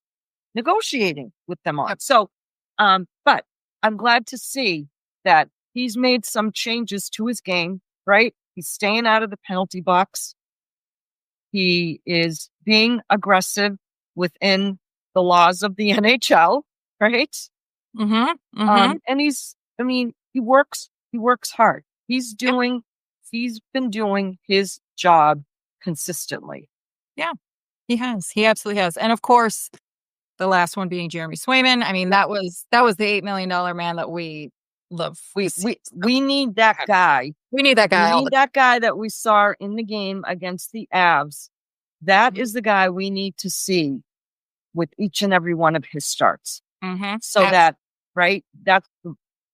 negotiating with them on. So, but I'm glad to see that he's made some changes to his game, right? He's staying out of the penalty box. He is being aggressive within the laws of the NHL, right? And he works hard. He's been doing his job consistently. Yeah, he has. He absolutely has. And of course, the last one being Jeremy Swayman. I mean, that was the $8 million man that we love. We need that guy. We need that guy. We need that guy that we saw in the game against the Avs. That is the guy we need to see with each and every one of his starts. So that, right? That's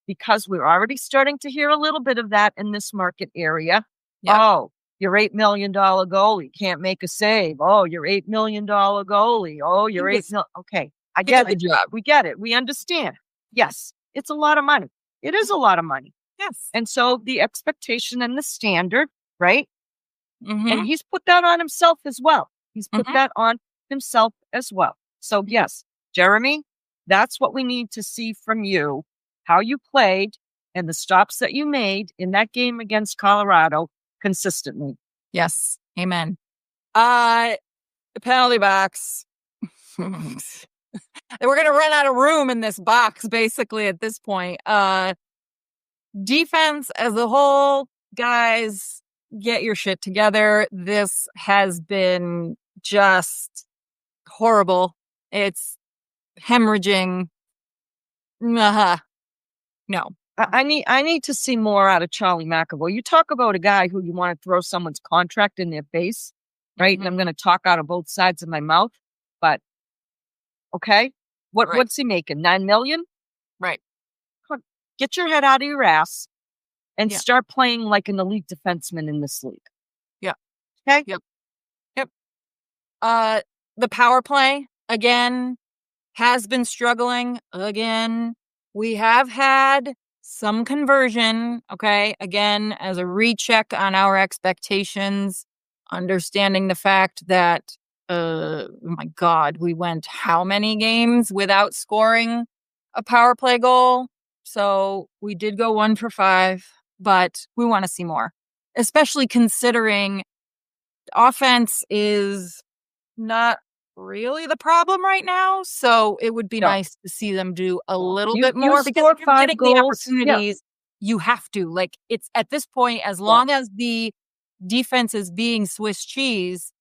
because we're already starting to hear a little bit of that in this market area. Yep. Oh, your $8 million goalie can't make a save. Oh, your $8 million goalie. Oh, your $8 million. Okay. I get it. We get it. We understand. Yes. It's a lot of money. It is a lot of money. Yes. And so the expectation and the standard, right? And he's put that on himself as well. He's put that on himself as well. So yes, Jeremy, that's what we need to see from you, how you played and the stops that you made in that game against Colorado consistently. Yes. Amen. The penalty box. We're going to run out of room in this box, basically, at this point. Defense as a whole, guys, get your shit together. This has been just horrible. It's hemorrhaging. No. I need to see more out of Charlie McAvoy. You talk about a guy who you want to throw someone's contract in their face. right? And I'm going to talk out of both sides of my mouth, but okay. What's he making? 9 million? Right. Come on, get your head out of your ass and Yeah. start playing like an elite defenseman in this league. Yeah. Okay. Yep. The power play again has been struggling again. We have had some conversion, okay? Again, as a recheck on our expectations, understanding the fact that, my God, we went how many games without scoring a power play goal? So we did go 1 for 5, but we want to see more, especially considering offense is not really the problem right now. So it would be No. nice to see them do a little You- bit you more because score if you're 5 getting goals, the yeah. opportunities, you have to. Like, it's at this point, as long as the defense is being Swiss cheese,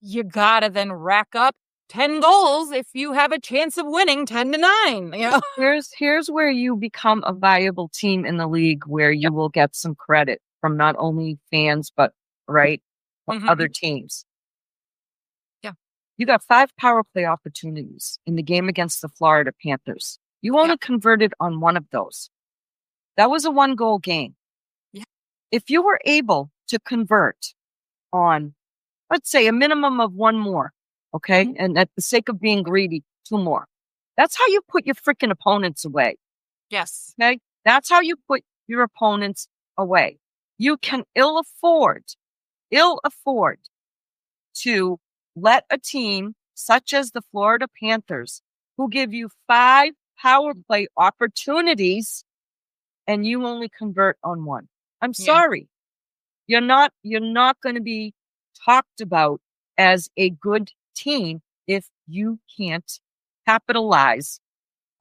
you gotta then rack up 10 goals if you have a chance of winning 10-9. You know? Here's where you become a viable team in the league, where you will get some credit from not only fans but Mhm. other teams. Yeah. You got 5 power play opportunities in the game against the Florida Panthers. You only converted on 1 of those. That was a 1-goal game. Yeah. If you were able to convert on, let's say, a minimum of 1 more, okay, and at the sake of being greedy, 2 more, that's how you put your freaking opponents away. Yes. Okay, that's how you put your opponents away. You can ill afford to let a team such as the Florida Panthers, who give you 5 power play opportunities, and you only convert on 1. I'm sorry. You're not going to be talked about as a good team if you can't capitalize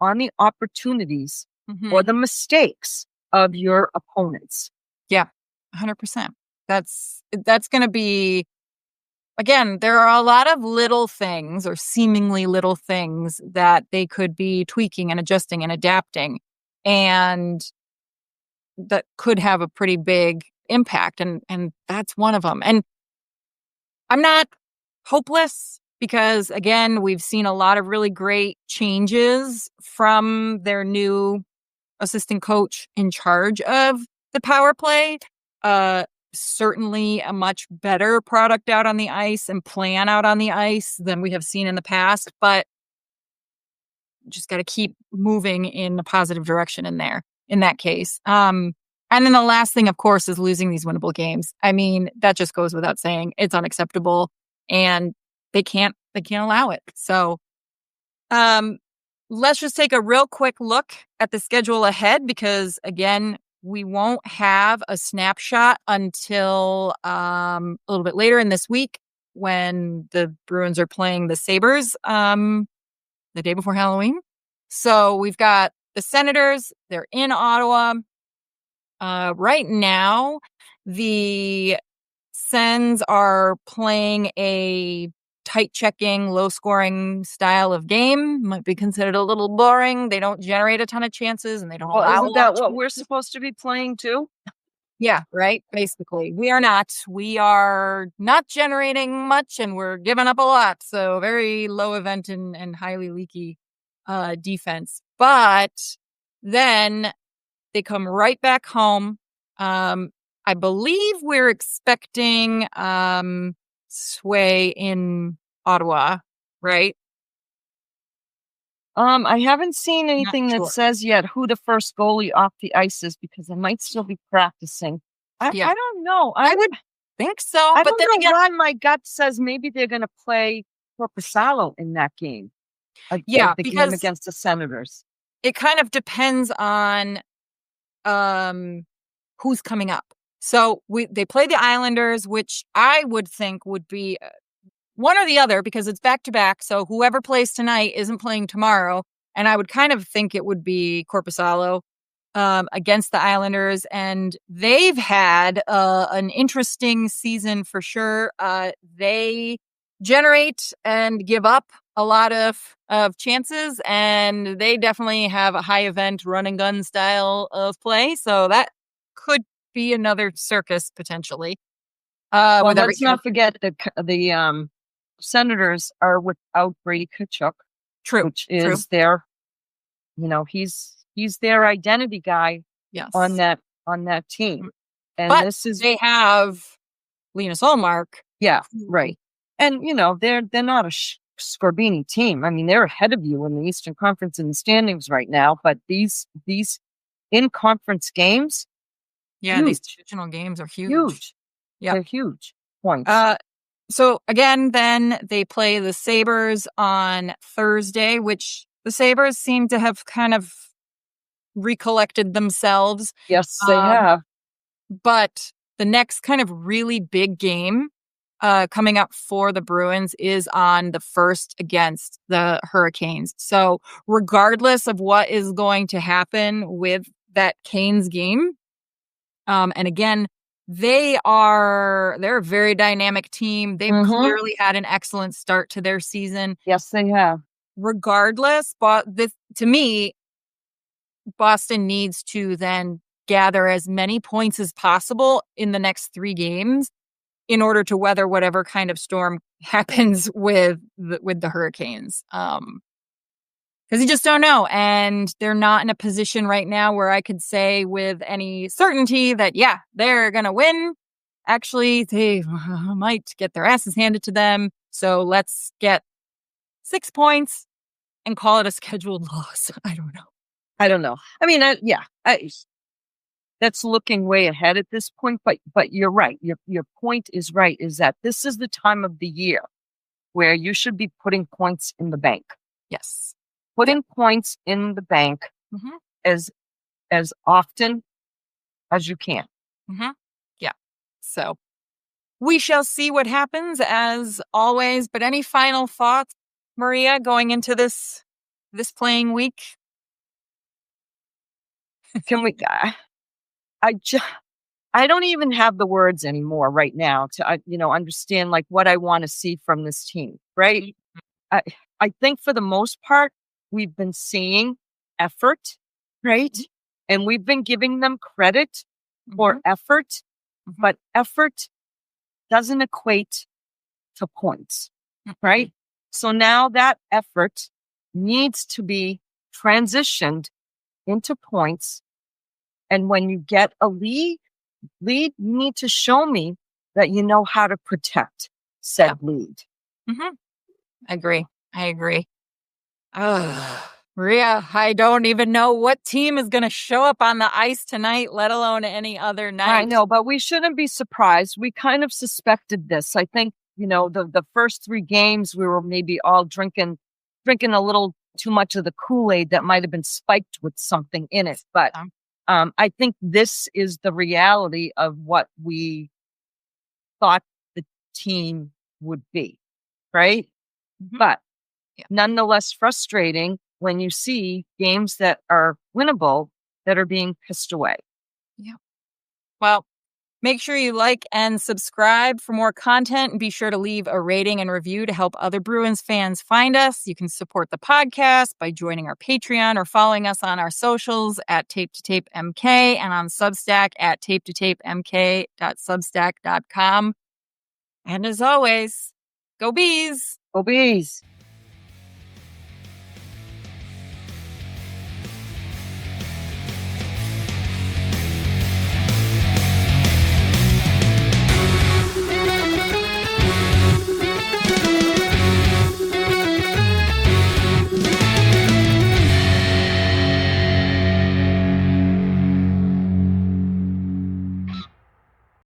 on the opportunities or the mistakes of your opponents. Yeah, 100%. That's going to be, again, there are a lot of little things or seemingly little things that they could be tweaking and adjusting and adapting, and that could have a pretty big impact. And that's one of them. And I'm not hopeless because, again, we've seen a lot of really great changes from their new assistant coach in charge of the power play. Certainly a much better product out on the ice and plan out on the ice than we have seen in the past, but just got to keep moving in a positive direction in that case. And then the last thing, of course, is losing these winnable games. I mean, that just goes without saying. It's unacceptable, and they can't allow it. So, let's just take a real quick look at the schedule ahead, because again, we won't have a snapshot until a little bit later in this week when the Bruins are playing the Sabres the day before Halloween. So we've got the Senators. They're in Ottawa. Right now, the Sens are playing a tight checking, low scoring style of game. Might be considered a little boring. They don't generate a ton of chances, and they don't allow. Isn't that what we're supposed to be playing too? Yeah, right. Basically, we are not. We are not generating much, and we're giving up a lot. So very low event and highly leaky defense. But then they come right back home. I believe we're expecting Sway in Ottawa, right? I haven't seen anything sure. that says yet who the first goalie off the ice is, because I might still be practicing. I don't know. I would think so. I But don't then know again, why my gut says maybe they're going to play Corpusalo in that game. The game because against the Senators. it kind of depends on who's coming up. So they play the Islanders, which I would think would be one or the other, because it's back to back. So whoever plays tonight isn't playing tomorrow. And I would kind of think it would be Corpusalo against the Islanders. And they've had an interesting season for sure. They generate and give up a lot of chances, and they definitely have a high event run and gun style of play. So that could be another circus potentially. Well, with let's not forget that the Senators are without Brady Tkachuk, True. which is their, he's their identity guy Yes. on that team. And but this is they have Linus Ullmark. yeah, right. And they're not a Scorbini team. I mean, they're ahead of you in the Eastern Conference in the standings right now. But these in conference games, Yeah, huge. these divisional games are huge. Huge. Yeah, They're huge points. So again, then they play the Sabres on Thursday, which the Sabres seem to have kind of recollected themselves. Yes, they have. But the next kind of really big game coming up for the Bruins is on the 1st against the Hurricanes. So regardless of what is going to happen with that Canes game, and again, they're a very dynamic team. They've clearly had an excellent start to their season. Yes, they have. Regardless, but to me, Boston needs to then gather as many points as possible in the next 3 games in order to weather whatever kind of storm happens with the Hurricanes. Because you just don't know. And they're not in a position right now where I could say with any certainty that, yeah, they're going to win. Actually, they might get their asses handed to them. So let's get 6 points and call it a scheduled loss. I don't know. I mean, that's looking way ahead at this point. But you're right. Your point is right, is that this is the time of the year where you should be putting points in the bank. Yes. Putting points in the bank as often as you can. Yeah. So we shall see what happens as always. But any final thoughts, Maria, going into this playing week? Can we? I don't even have the words anymore right now to understand like what I want to see from this team. Right. I think for the most part, we've been seeing effort, right? And we've been giving them credit for effort, but effort doesn't equate to points, right? So now that effort needs to be transitioned into points. And when you get a lead, you need to show me that you know how to protect said lead. I agree. Maria, I don't even know what team is going to show up on the ice tonight, let alone any other night. I know, but we shouldn't be surprised. We kind of suspected this. I think, the first 3 games we were maybe all drinking a little too much of the Kool-Aid that might have been spiked with something in it. But I think this is the reality of what we thought the team would be, right? But nonetheless frustrating when you see games that are winnable that are being pissed away. Yeah. Well, make sure you like and subscribe for more content, and be sure to leave a rating and review to help other Bruins fans find us. You can support the podcast by joining our Patreon or following us on our socials at Tape to Tape MK and on Substack at tape2tapemk.substack.com. And as always, go Bees! Go Bees!